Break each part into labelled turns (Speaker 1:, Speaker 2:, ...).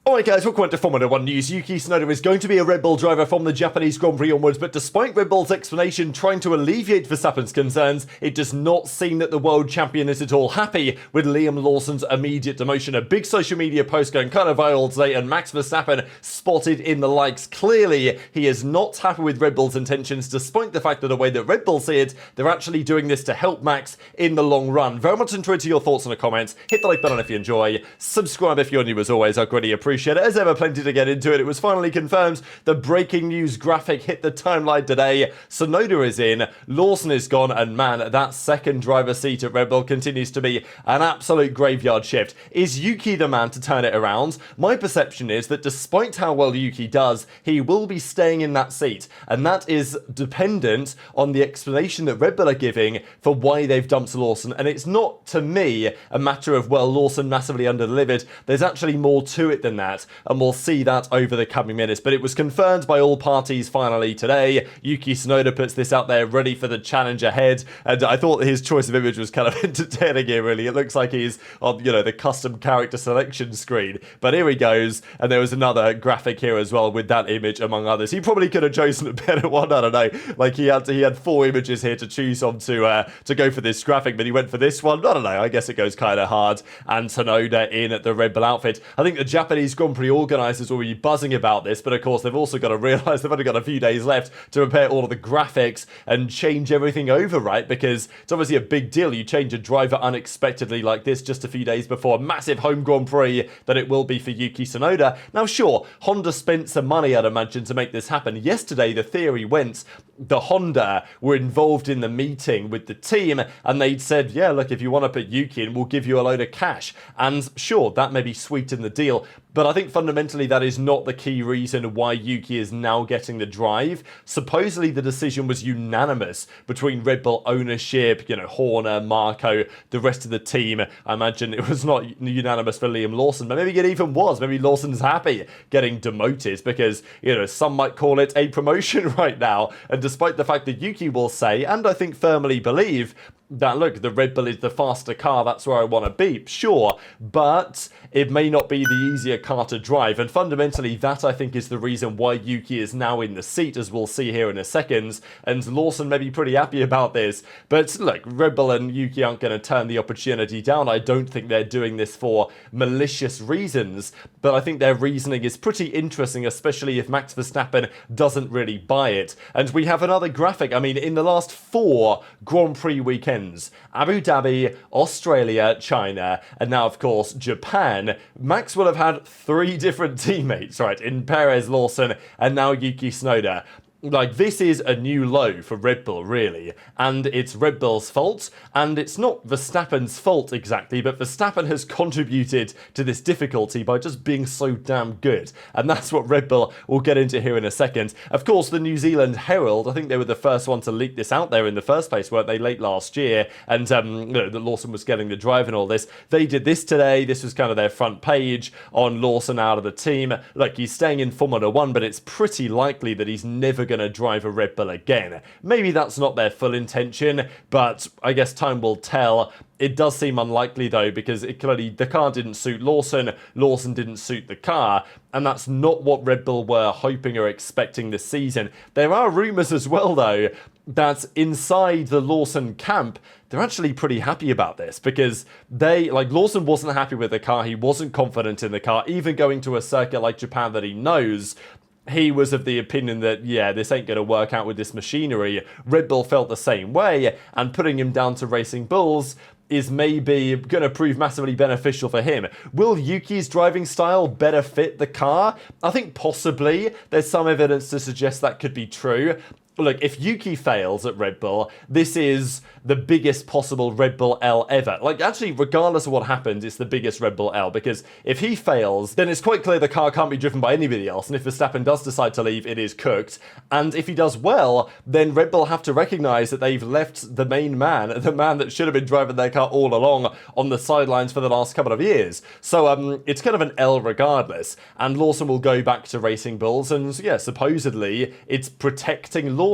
Speaker 1: Alright guys, welcome to Formula 1 news. Yuki Tsunoda is going to be a Red Bull driver from the Japanese Grand Prix onwards, but despite Red Bull's explanation trying to alleviate Verstappen's concerns, it does not seem that the world champion is at all happy with Liam Lawson's immediate demotion. A big social media post going kind of viral today, and Max Verstappen spotted in the likes. Clearly, he is not happy with Red Bull's intentions, despite the fact that the way that Red Bull see it, they're actually doing this to help Max in the long run. Very much into your thoughts in the comments. Hit the like button if you enjoy. Subscribe if you're new as always. I'd really appreciate it. As ever, plenty to get into it. It was finally confirmed. The breaking news graphic hit the timeline today. Tsunoda is in, Lawson is gone, and man, that second driver seat at Red Bull continues to be an absolute graveyard shift. Is Yuki the man to turn it around? My perception is that despite how well Yuki does, he will be staying in that seat, and that is dependent on the explanation that Red Bull are giving for why they've dumped Lawson. And it's not, to me, a matter of, well, Lawson massively under-delivered. There's actually more to it than that, and we'll see that over the coming minutes. But it was confirmed by all parties finally today. Yuki Tsunoda puts this out there ready for the challenge ahead, and I thought his choice of image was kind of entertaining here, really. It looks like he's on, the custom character selection screen. But here he goes, and there was another graphic here as well with that image, among others. He probably could have chosen a better one, I don't know. Like, he had 4 images here to choose on to go for this graphic, but he went for this one. I don't know, I guess it goes kind of hard. And Tsunoda in at the Red Bull outfit. I think the Japanese Grand Prix organisers will be buzzing about this, but of course they've also got to realise they've only got a few days left to prepare all of the graphics and change everything over, right? Because it's obviously a big deal. You change a driver unexpectedly like this just a few days before a massive home Grand Prix that it will be for Yuki Tsunoda. Now sure, Honda spent some money, I'd imagine, to make this happen. Yesterday the theory went the Honda were involved in the meeting with the team, and they'd said, yeah, look, if you want to put Yuki in, we'll give you a load of cash. And sure, that maybe sweetened the deal, but I think fundamentally that is not the key reason why Yuki is now getting the drive. Supposedly the decision was unanimous between Red Bull ownership, Horner, Marco, the rest of the team. I imagine it was not unanimous for Liam Lawson, but maybe it even was. Maybe Lawson's happy getting demoted because, some might call it a promotion right now. And despite the fact that Yuki will say, and I think firmly believe, that look, the Red Bull is the faster car, that's where I want to be, sure, but it may not be the easier car to drive, and fundamentally that I think is the reason why Yuki is now in the seat, as we'll see here in a second, and Lawson may be pretty happy about this. But look, Red Bull and Yuki aren't going to turn the opportunity down. I don't think they're doing this for malicious reasons, but I think their reasoning is pretty interesting, especially if Max Verstappen doesn't really buy it. And we have another graphic. I mean, in the last 4 Grand Prix weekends, Abu Dhabi, Australia, China, and now, of course, Japan, Max will have had 3 different teammates, right, in Perez, Lawson, and now Yuki Tsunoda. Like, this is a new low for Red Bull, really, and it's Red Bull's fault, and it's not Verstappen's fault exactly, but Verstappen has contributed to this difficulty by just being so damn good, and that's what Red Bull will get into here in a second. Of course, the New Zealand Herald, I think they were the first one to leak this out there in the first place, weren't they, late last year, and that Lawson was getting the drive and all this. They did this today. This was kind of their front page on Lawson out of the team. Look, he's staying in Formula 1, but it's pretty likely that he's never going to drive a Red Bull again. Maybe that's not their full intention, but I guess time will tell. It does seem unlikely though, because clearly the car didn't suit Lawson, Lawson didn't suit the car, and that's not what Red Bull were hoping or expecting this season. There are rumours as well though, that inside the Lawson camp, they're actually pretty happy about this, because Lawson wasn't happy with the car, he wasn't confident in the car, even going to a circuit like Japan that he knows. He was of the opinion that, yeah, this ain't going to work out with this machinery. Red Bull felt the same way, and putting him down to Racing Bulls is maybe going to prove massively beneficial for him. Will Yuki's driving style better fit the car? I think possibly. There's some evidence to suggest that could be true. Look, if Yuki fails at Red Bull, this is the biggest possible Red Bull L ever. Like, actually, regardless of what happens, it's the biggest Red Bull L, because if he fails, then it's quite clear the car can't be driven by anybody else, and if Verstappen does decide to leave, it is cooked. And if he does well, then Red Bull have to recognise that they've left the main man, the man that should have been driving their car all along, on the sidelines for the last couple of years. So it's kind of an L regardless, and Lawson will go back to Racing Bulls, and yeah, supposedly it's protecting Lawson.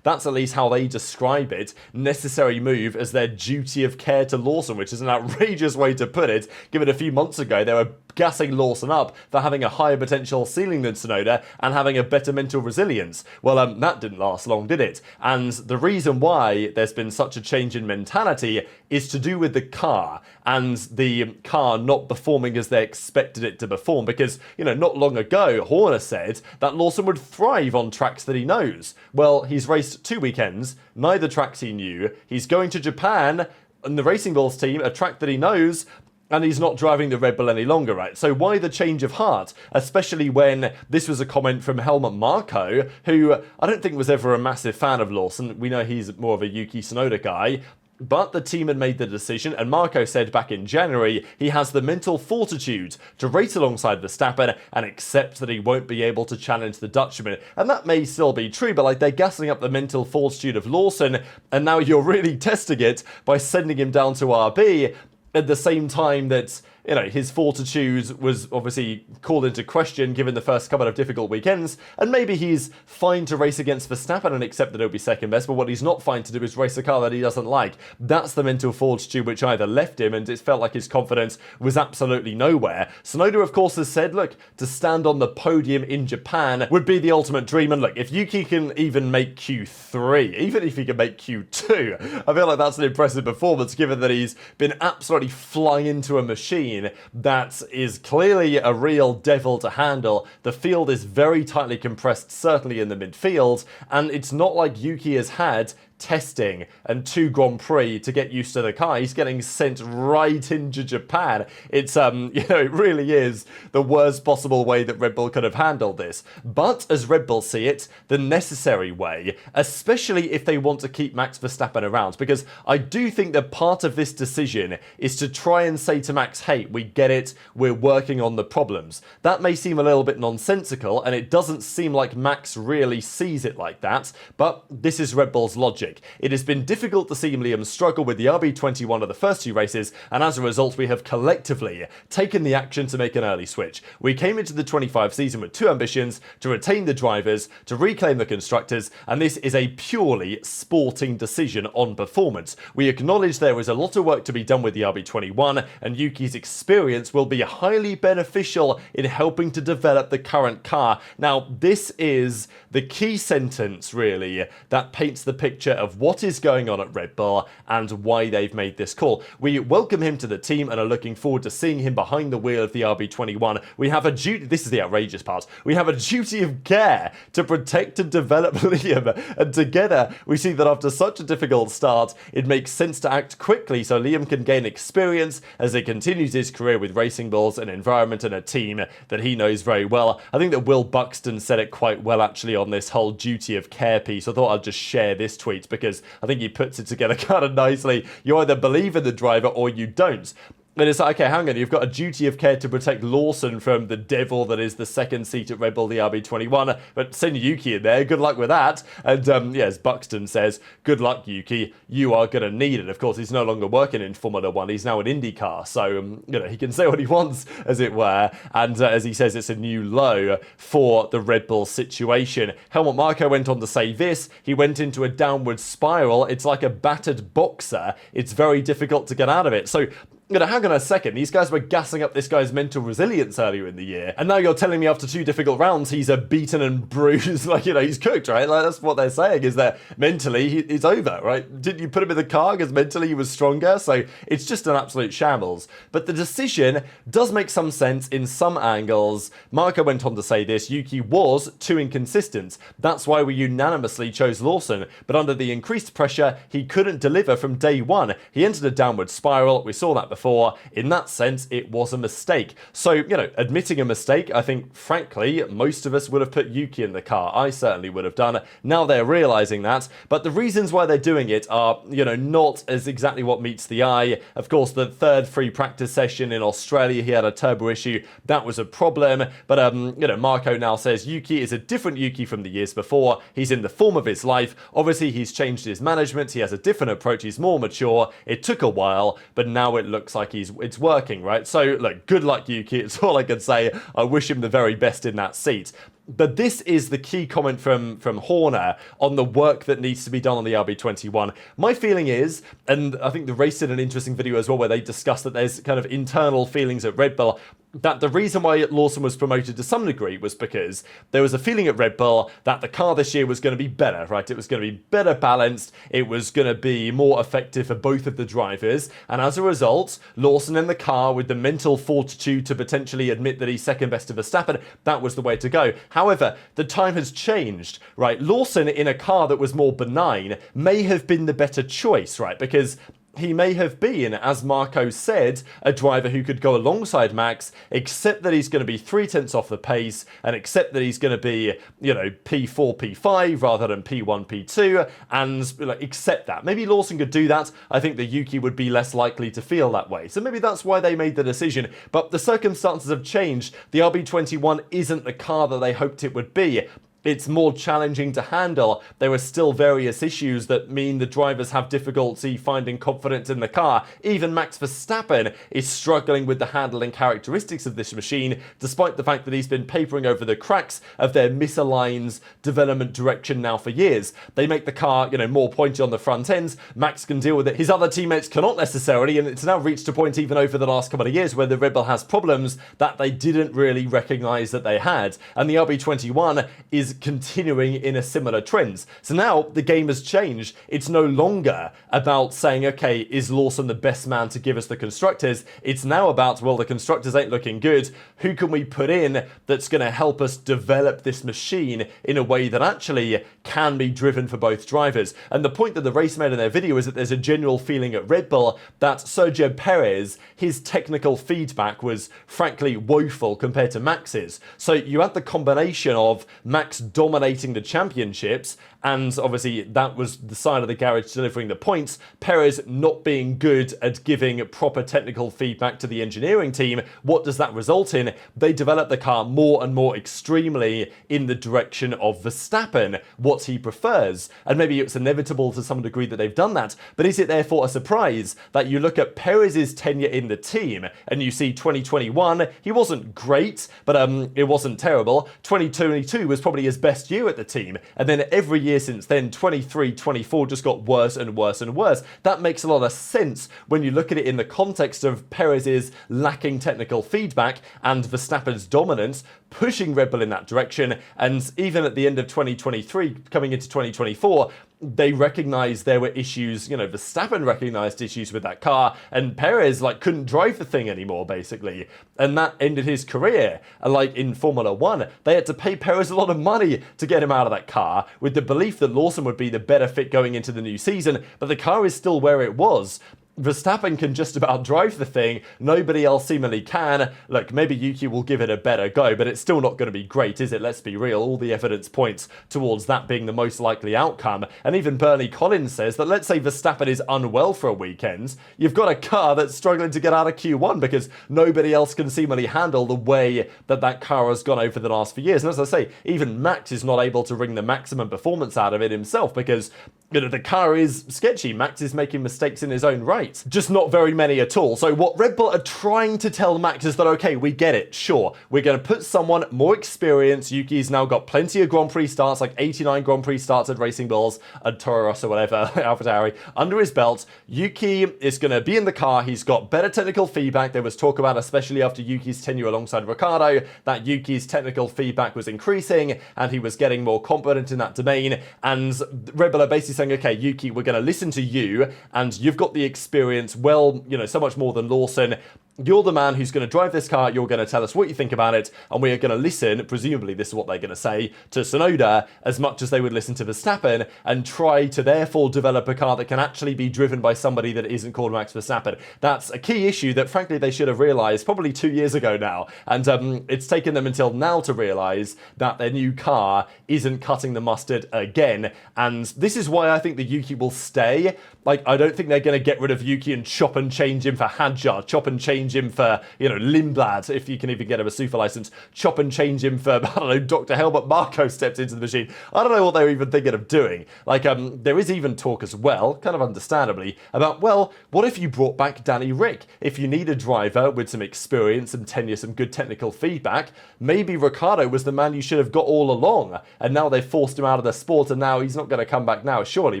Speaker 1: That's at least how they describe it. Necessary move as their duty of care to Lawson, which is an outrageous way to put it, given a few months ago they were gassing Lawson up for having a higher potential ceiling than Tsunoda and having a better mental resilience. Well, that didn't last long, did it? And the reason why there's been such a change in mentality is to do with the car and the car not performing as they expected it to perform. Because, not long ago, Horner said that Lawson would thrive on tracks that he knows. Well, he's raced 2 weekends, neither tracks he knew. He's going to Japan and the Racing Bulls team, a track that he knows, and he's not driving the Red Bull any longer, right? So why the change of heart? Especially when this was a comment from Helmut Marko, who I don't think was ever a massive fan of Lawson. We know he's more of a Yuki Tsunoda guy. But the team had made the decision, and Marko said back in January he has the mental fortitude to race alongside Verstappen and accept that he won't be able to challenge the Dutchman. And that may still be true, but they're gassing up the mental fortitude of Lawson, and now you're really testing it by sending him down to RB at the same time that his fortitude was obviously called into question given the first couple of difficult weekends, and maybe he's fine to race against Verstappen and accept that he'll be second best, but what he's not fine to do is race a car that he doesn't like. That's the mental fortitude which either left him, and it felt like his confidence was absolutely nowhere. Tsunoda, of course, has said, look, to stand on the podium in Japan would be the ultimate dream, and look, if Yuki can even make Q3, even if he can make Q2, I feel like that's an impressive performance given that he's been absolutely flying into a machine that is clearly a real devil to handle. The field is very tightly compressed, certainly in the midfield, and it's not like Yuki has had testing and 2 Grand Prix to get used to the car. He's getting sent right into Japan. It's, it really is the worst possible way that Red Bull could have handled this. But as Red Bull see it, the necessary way, especially if they want to keep Max Verstappen around, because I do think that part of this decision is to try and say to Max, hey, we get it, we're working on the problems. That may seem a little bit nonsensical, and it doesn't seem like Max really sees it like that, but this is Red Bull's logic. It has been difficult to see Liam struggle with the RB21 of the first 2 races, and as a result we have collectively taken the action to make an early switch. We came into the 25 season with 2 ambitions: to retain the drivers, to reclaim the constructors, and this is a purely sporting decision on performance. We acknowledge there is a lot of work to be done with the RB21, and Yuki's experience will be highly beneficial in helping to develop the current car. Now, this is the key sentence, really, that paints the picture of what is going on at Red Bull and why they've made this call. We welcome him to the team and are looking forward to seeing him behind the wheel of the RB21. We have a duty, this is the outrageous part, we have a duty of care to protect and develop Liam, and together we see that after such a difficult start, it makes sense to act quickly so Liam can gain experience as he continues his career with Racing Bulls, an environment and a team that he knows very well. I think that Will Buxton said it quite well actually on this whole duty of care piece. I thought I'd just share this tweet because I think he puts it together kind of nicely. You either believe in the driver or you don't. And it's like, okay, hang on, you've got a duty of care to protect Lawson from the devil that is the second seat at Red Bull, the RB21, but send Yuki in there, good luck with that. And as Buxton says, good luck, Yuki, you are going to need it. Of course, he's no longer working in Formula 1, he's now in IndyCar, so, he can say what he wants, as it were. And as he says, it's a new low for the Red Bull situation. Helmut Marko went on to say this: he went into a downward spiral, it's like a battered boxer, it's very difficult to get out of it. So, hang on a second, these guys were gassing up this guy's mental resilience earlier in the year, and now you're telling me after 2 difficult rounds he's a beaten and bruised, he's cooked, right? That's what they're saying, is that mentally he's over, right? Didn't you put him in the car because mentally he was stronger? So it's just an absolute shambles. But the decision does make some sense in some angles. Marko went on to say this: Yuki was too inconsistent. That's why we unanimously chose Lawson, but under the increased pressure, he couldn't deliver from day one. He entered a downward spiral, we saw that before. In that sense, it was a mistake. So, admitting a mistake, I think, frankly, most of us would have put Yuki in the car. I certainly would have done. Now they're realizing that, but the reasons why they're doing it are, not as exactly what meets the eye. Of course, the 3rd free practice session in Australia, he had a turbo issue. That was a problem, but, Marko now says Yuki is a different Yuki from the years before. He's in the form of his life. Obviously, he's changed his management. He has a different approach. He's more mature. It took a while, but now it looks like it's working, right? So, look, good luck, Yuki. It's all I can say. I wish him the very best in that seat. But this is the key comment from Horner on the work that needs to be done on the RB21. My feeling is, and I think the race did an interesting video as well where they discussed that there's kind of internal feelings at Red Bull. that the reason why Lawson was promoted to some degree was because there was a feeling at Red Bull that the car this year was going to be better, right? It was going to be better balanced, it was going to be more effective for both of the drivers, and as a result, Lawson in the car with the mental fortitude to potentially admit that he's second best to Verstappen, that was the way to go. However, the time has changed, right? Lawson in a car that was more benign may have been the better choice, right? Because he may have been, as Marco said, a driver who could go alongside Max, accept that he's going to be 3/10 off the pace, and accept that he's going to be, P4, P5 rather than P1, P2, and accept that. Maybe Lawson could do that. I think the Yuki would be less likely to feel that way. So maybe that's why they made the decision. But the circumstances have changed. The RB21 isn't the car that they hoped it would be. It's more challenging to handle. There are still various issues that mean the drivers have difficulty finding confidence in the car. Even Max Verstappen is struggling with the handling characteristics of this machine, despite the fact that he's been papering over the cracks of their misaligned development direction now for years. They make the car, more pointy on the front ends. Max can deal with it. His other teammates cannot necessarily, and it's now reached a point even over the last couple of years where the Red Bull has problems that they didn't really recognise that they had. And the RB21 is continuing in a similar trend. So now the game has changed. It's no longer about saying, okay, is Lawson the best man to give us the constructors? It's now about, well, the constructors ain't looking good. Who can we put in that's going to help us develop this machine in a way that actually can be driven for both drivers? And the point that the race made in their video is that there's a general feeling at Red Bull that Sergio Perez, his technical feedback was frankly woeful compared to Max's. So you had the combination of Max dominating the championships, and obviously that was the side of the garage delivering the points. Perez not being good at giving proper technical feedback to the engineering team. What does that result in? They develop the car more and more extremely in the direction of Verstappen, what he prefers. And maybe it's inevitable to some degree that they've done that, but is it therefore a surprise that you look at Perez's tenure in the team and you see 2021, he wasn't great, but it wasn't terrible. 2022 was probably his best year at the team, and then every year since then, 23, 24 just got worse and worse and worse. That makes a lot of sense when you look at it in the context of Perez's lacking technical feedback and Verstappen's dominance, pushing Red Bull in that direction. And even at the end of 2023, coming into 2024, they recognized there were issues, Verstappen recognized issues with that car, and Perez couldn't drive the thing anymore, basically. And that ended his career. Like in Formula 1, they had to pay Perez a lot of money to get him out of that car, with the belief that Lawson would be the better fit going into the new season, but the car is still where it was. Verstappen can just about drive the thing. Nobody else seemingly can. Look, maybe Yuki will give it a better go, but it's still not going to be great, is it? Let's be real. All the evidence points towards that being the most likely outcome. And even Bernie Collins says that let's say Verstappen is unwell for a weekend, you've got a car that's struggling to get out of Q1 because nobody else can seemingly handle the way that car has gone over the last few years. And as I say, even Max is not able to wring the maximum performance out of it himself because the car is sketchy. Max is making mistakes in his own right. Just not very many at all. So what Red Bull are trying to tell Max is that, okay, we get it, sure. We're going to put someone more experienced. Yuki's now got plenty of Grand Prix starts, like 89 Grand Prix starts at Racing Bulls, at Toro Rosso, whatever, AlphaTauri, under his belt. Yuki is going to be in the car. He's got better technical feedback. There was talk about, especially after Yuki's tenure alongside Ricciardo, that Yuki's technical feedback was increasing and he was getting more competent in that domain. And Red Bull are basically saying, okay, Yuki, we're going to listen to you and you've got the experience, so much more than Lawson. You're the man who's going to drive this car. You're going to tell us what you think about it, and we are going to listen, presumably this is what they're going to say, to Tsunoda as much as they would listen to Verstappen, and try to therefore develop a car that can actually be driven by somebody that isn't called Max Verstappen. That's a key issue that frankly they should have realised probably 2 years ago now, and it's taken them until now to realise that their new car isn't cutting the mustard again, and this is why I think the Yuki will stay. I don't think they're going to get rid of Yuki and chop and change him for Hadjar, chop and change him for, Lindblad, if you can even get him a super license, chop and change him for, Dr. Helmut Marko steps into the machine. I don't know what they're even thinking of doing. There is even talk as well, kind of understandably, about, well, what if you brought back Danny Rick? If you need a driver with some experience, some tenure, some good technical feedback, maybe Ricciardo was the man you should have got all along, and now they've forced him out of the sport, and now he's not going to come back now, surely,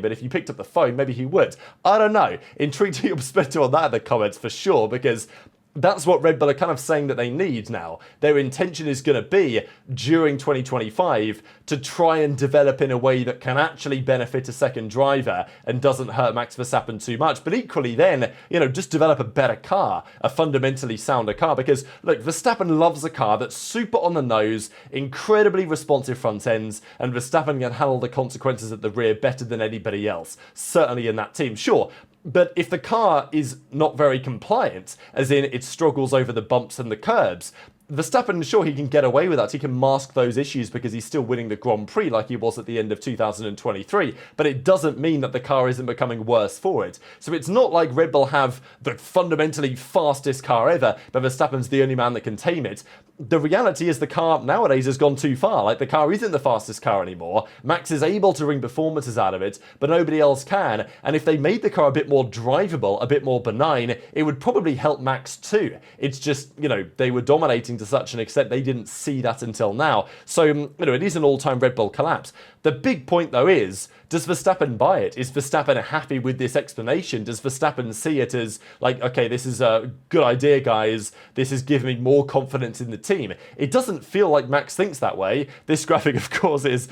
Speaker 1: but if you picked up the phone, maybe he would. I don't know. Intrigued to your perspective on that in the comments for sure, because that's what Red Bull are kind of saying that they need now. Their intention is going to be, during 2025, to try and develop in a way that can actually benefit a second driver and doesn't hurt Max Verstappen too much. But equally then, just develop a better car, a fundamentally sounder car. Because, look, Verstappen loves a car that's super on the nose, incredibly responsive front ends, and Verstappen can handle the consequences at the rear better than anybody else. Certainly in that team, sure. But if the car is not very compliant, as in it struggles over the bumps and the curbs, Verstappen, sure, he can get away with that. He can mask those issues because he's still winning the Grand Prix like he was at the end of 2023. But it doesn't mean that the car isn't becoming worse for it. So it's not like Red Bull have the fundamentally fastest car ever, but Verstappen's the only man that can tame it. The reality is the car nowadays has gone too far. Like, the car isn't the fastest car anymore. Max is able to wring performances out of it, but nobody else can. And if they made the car a bit more drivable, a bit more benign, it would probably help Max too. It's just, they were dominating to such an extent they didn't see that until now. So, it is an all-time Red Bull collapse. The big point, though, is, does Verstappen buy it? Is Verstappen happy with this explanation? Does Verstappen see it as, like, okay, this is a good idea, guys. This is giving me more confidence in the team. It doesn't feel like Max thinks that way. This graphic, of course, is,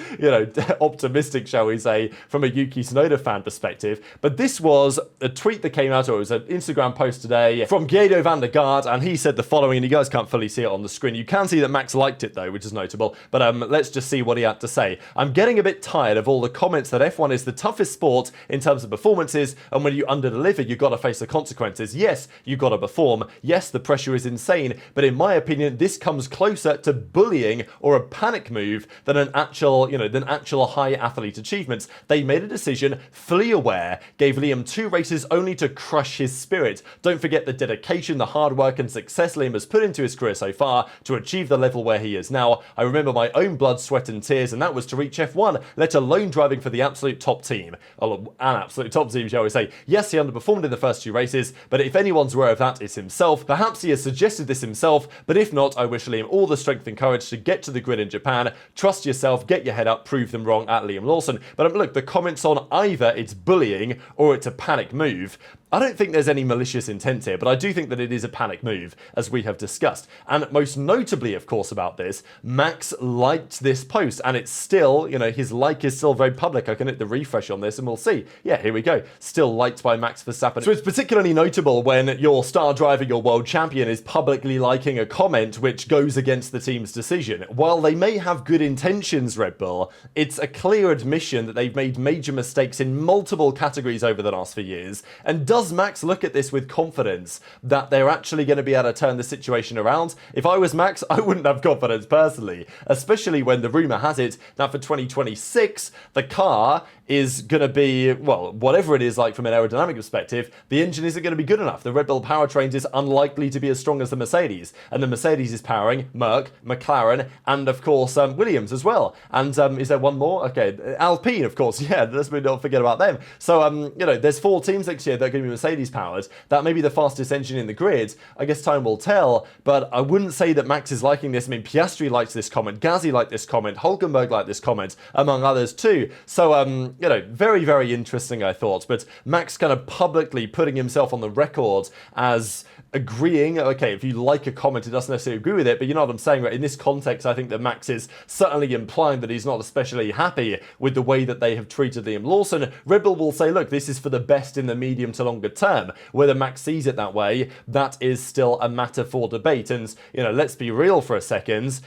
Speaker 1: optimistic, shall we say, from a Yuki Tsunoda fan perspective. But this was a tweet that came out, or it was an Instagram post today from Guido van der Gaard, and he said the following, and you guys can't fully see it on the screen. You can see that Max liked it, though, which is notable. But let's just see what he had to say. I'm getting a bit tired of all the comments that F1 is the toughest sport in terms of performances, and when you underdeliver, you've got to face the consequences. Yes, you've got to perform. Yes, the pressure is insane, but in my opinion, this comes closer to bullying or a panic move than an actual, than actual high athlete achievements. They made a decision, fully aware, gave Liam 2 races only to crush his spirit. Don't forget the dedication, the hard work and success Liam has put into his career so far to achieve the level where he is now. I remember my own blood, sweat and tears, and that was to reach F1, let alone driving for the absolute top team. An absolute top team, shall we say. Yes, he underperformed in the first 2 races, but if anyone's aware of that, it's himself. Perhaps he has suggested this himself, but if not, I wish Liam all the strength and courage to get to the grid in Japan. Trust yourself, get your head up, prove them wrong at Liam Lawson. But look, the comments on either it's bullying or it's a panic move, I don't think there's any malicious intent here, but I do think that it is a panic move, as we have discussed. And most notably, of course, about this, Max liked this post, and it's still, his like is still very public. I can hit the refresh on this, and we'll see. Yeah, here we go. Still liked by Max Verstappen. So it's particularly notable when your star driver, your world champion, is publicly liking a comment which goes against the team's decision. While they may have good intentions, Red Bull, it's a clear admission that they've made major mistakes in multiple categories over the last few years, and does Max look at this with confidence that they're actually going to be able to turn the situation around? If I was Max, I wouldn't have confidence personally, especially when the rumour has it that for 2026, the car is going to be, well, whatever it is like from an aerodynamic perspective, the engine isn't going to be good enough. The Red Bull powertrains is unlikely to be as strong as the Mercedes, and the Mercedes is powering Merc, McLaren, and of course Williams as well. And is there one more? Okay, Alpine, of course. Yeah, let's not forget about them. So there's 4 teams next year that are going to be Mercedes powered. That may be the fastest engine in the grid. I guess time will tell, but I wouldn't say that Max is liking this. I mean, Piastri liked this comment, Gasly liked this comment, Hulkenberg liked this comment, among others too. So very, very interesting, I thought. But Max kind of publicly putting himself on the record as agreeing, okay, if you like a comment, it doesn't necessarily agree with it, but you know what I'm saying, right? In this context, I think that Max is certainly implying that he's not especially happy with the way that they have treated Liam Lawson. Red Bull will say, look, this is for the best in the medium to longer term. Whether Max sees it that way, that is still a matter for debate. And, let's be real for a second.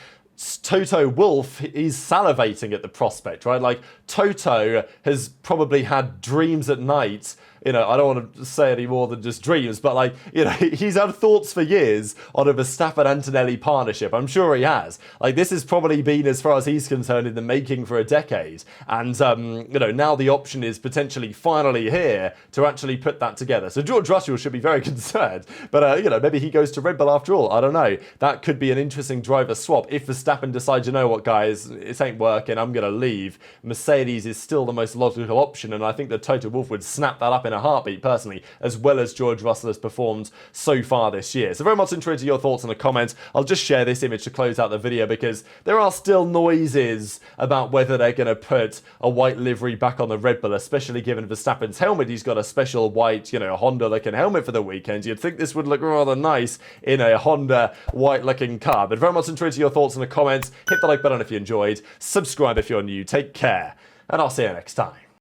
Speaker 1: Toto Wolff is salivating at the prospect, right? Like, Toto has probably had dreams at night. I don't want to say any more than just dreams, but he's had thoughts for years on a Verstappen-Antonelli partnership. I'm sure he has. This has probably been, as far as he's concerned, in the making for a decade. And, now the option is potentially finally here to actually put that together. So George Russell should be very concerned. But, maybe he goes to Red Bull after all. I don't know. That could be an interesting driver swap if Verstappen Verstappen decides, you know what, guys, it ain't working, I'm going to leave, Mercedes is still the most logical option, and I think that Toto Wolff would snap that up in a heartbeat, personally, as well as George Russell has performed so far this year. So very much interested in your thoughts in the comments. I'll just share this image to close out the video because there are still noises about whether they're going to put a white livery back on the Red Bull, especially given Verstappen's helmet. He's got a special white, Honda-looking helmet for the weekend. You'd think this would look rather nice in a Honda white-looking car. But very much interested in your thoughts in the comments. Hit the like button if you enjoyed. Subscribe if you're new. Take care. And I'll see you next time.